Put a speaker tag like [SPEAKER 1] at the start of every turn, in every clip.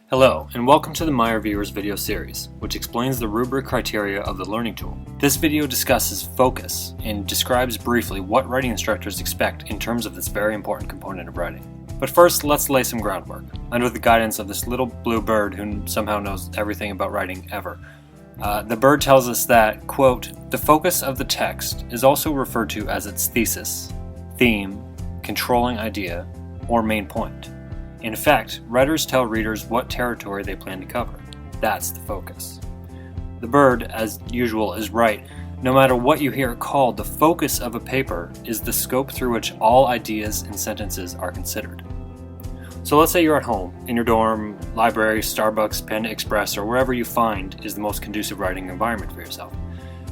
[SPEAKER 1] Hello, and welcome to the My Reviewers video series, which explains the rubric criteria of the learning tool. This video discusses focus and describes briefly what writing instructors expect in terms of this very important component of writing. But first, let's lay some groundwork, under the guidance of this little blue bird who somehow knows everything about writing ever. The bird tells us that, quote, "The focus of the text is also referred to as its thesis, theme, controlling idea, or main point. In effect, writers tell readers what territory they plan to cover. That's the focus." The bird, as usual, is right. No matter what you hear it called, the focus of a paper is the scope through which all ideas and sentences are considered. So let's say you're at home, in your dorm, library, Starbucks, Panda Express, or wherever you find is the most conducive writing environment for yourself.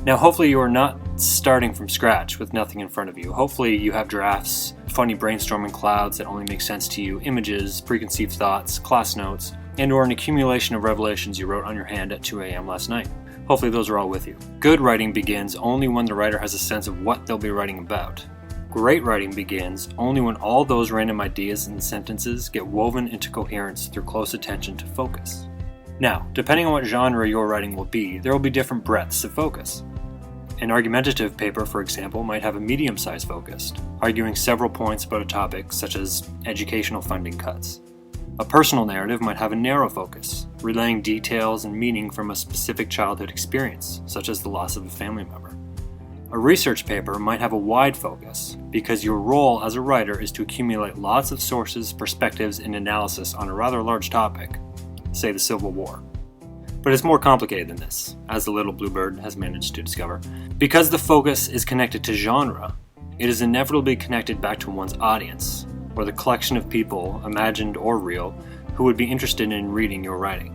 [SPEAKER 1] Now, hopefully you are not starting from scratch with nothing in front of you. Hopefully you have drafts, funny brainstorming clouds that only make sense to you, images, preconceived thoughts, class notes, and/or an accumulation of revelations you wrote on your hand at 2 a.m. last night. Hopefully those are all with you. Good writing begins only when the writer has a sense of what they'll be writing about. Great writing begins only when all those random ideas and sentences get woven into coherence through close attention to focus. Now, depending on what genre your writing will be, there will be different breadths of focus. An argumentative paper, for example, might have a medium-sized focus, arguing several points about a topic such as educational funding cuts. A personal narrative might have a narrow focus, relaying details and meaning from a specific childhood experience, such as the loss of a family member. A research paper might have a wide focus, because your role as a writer is to accumulate lots of sources, perspectives, and analysis on a rather large topic, say the Civil War. But it's more complicated than this, as the little bluebird has managed to discover. Because the focus is connected to genre, it is inevitably connected back to one's audience, or the collection of people, imagined or real, who would be interested in reading your writing.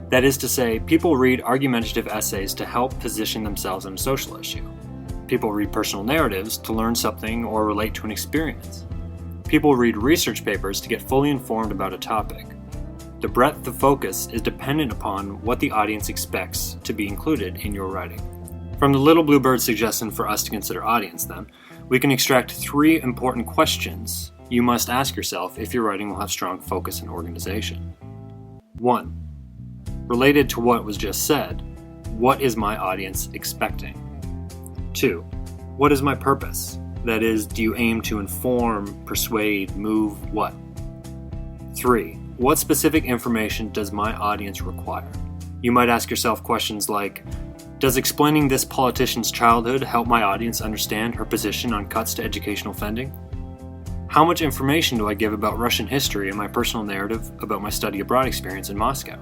[SPEAKER 1] That is to say, people read argumentative essays to help position themselves in a social issue. People read personal narratives to learn something or relate to an experience. People read research papers to get fully informed about a topic. The breadth of focus is dependent upon what the audience expects to be included in your writing. From the little bluebird's suggestion for us to consider audience, then, we can extract 3 important questions you must ask yourself if your writing will have strong focus and organization. 1. Related to what was just said, what is my audience expecting? 2. What is my purpose? That is, do you aim to inform, persuade, move, what? 3. What specific information does my audience require? You might ask yourself questions like, does explaining this politician's childhood help my audience understand her position on cuts to educational funding? How much information do I give about Russian history in my personal narrative about my study abroad experience in Moscow?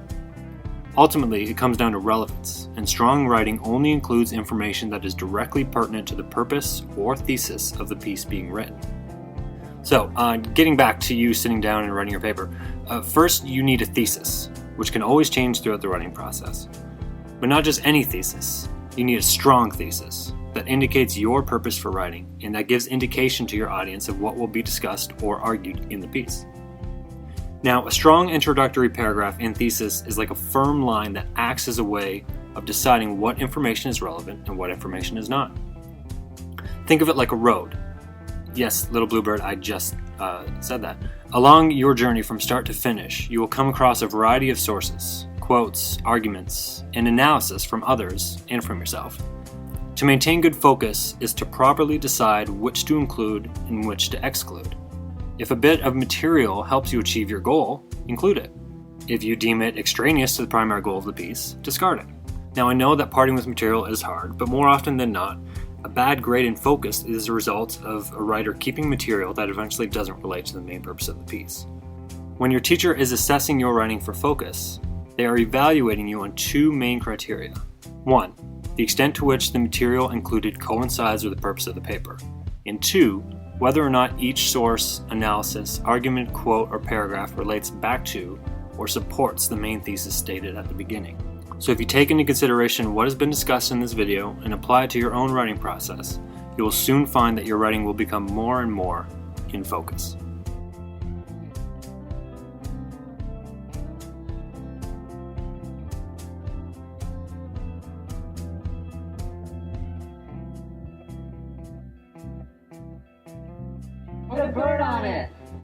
[SPEAKER 1] Ultimately, it comes down to relevance, and strong writing only includes information that is directly pertinent to the purpose or thesis of the piece being written. So, getting back to you sitting down and writing your paper, first you need a thesis, which can always change throughout the writing process. But not just any thesis, you need a strong thesis that indicates your purpose for writing and that gives indication to your audience of what will be discussed or argued in the piece. Now, a strong introductory paragraph and thesis is like a firm line that acts as a way of deciding what information is relevant and what information is not. Think of it like a road. Yes, little bluebird, I just said that. Along your journey from start to finish, you will come across a variety of sources, quotes, arguments, and analysis from others and from yourself. To maintain good focus is to properly decide which to include and which to exclude. If a bit of material helps you achieve your goal, include it. If you deem it extraneous to the primary goal of the piece, discard it. Now, I know that parting with material is hard, but more often than not, a bad grade in focus is a result of a writer keeping material that eventually doesn't relate to the main purpose of the piece. When your teacher is assessing your writing for focus, they are evaluating you on 2 main criteria. 1, the extent to which the material included coincides with the purpose of the paper. And 2, whether or not each source, analysis, argument, quote, or paragraph relates back to or supports the main thesis stated at the beginning. So if you take into consideration what has been discussed in this video and apply it to your own writing process, you will soon find that your writing will become more and more in focus.
[SPEAKER 2] Put a bird on it!